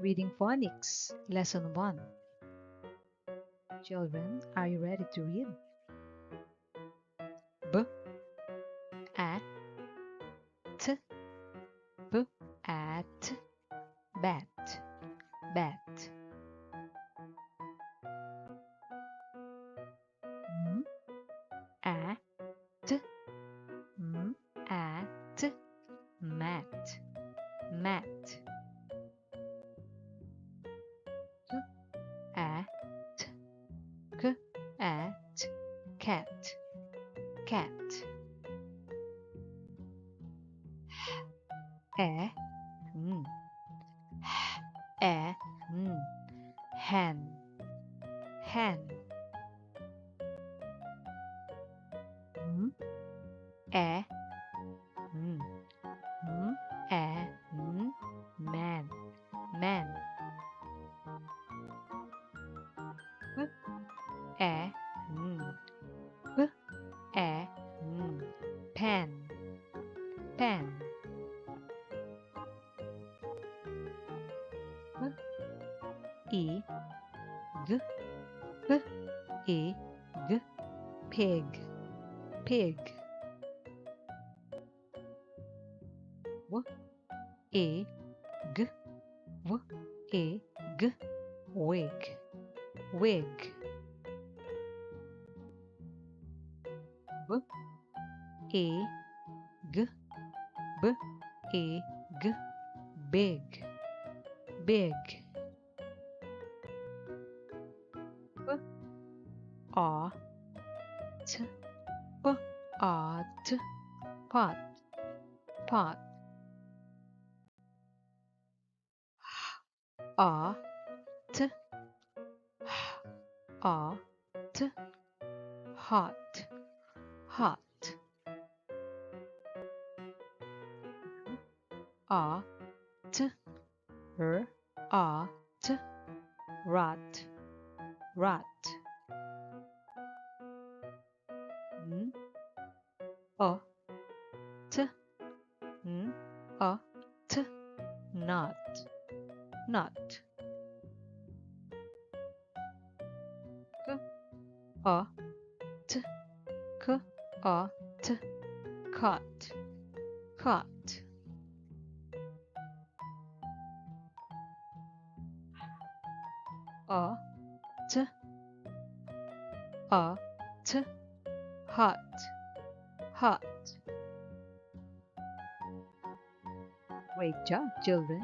Reading Phonics, Lesson 1. Children, are you ready to read? B, at, b, at, bat, bat. M, at, m, at, mat, mat. K, at, cat, cat. H, hen, hen. M, e, m, m, e, m, man, man. P, e, m, p, e, m, pen, pen. P, e, g, p, e, g, pig, pig. W, e, g, w, e, g, wig, wig. B, e, g, b, e, g, big, big. P, a, t, p, a, t, pot, pot. A, t, a, t, hot, hot. A, t, r, a, t, rat, rat. N, a, t, n, a, t, nut, nut. K, a, t, k, a, t, cut, cut. A, t, a, t, hot, hot. Great job, children.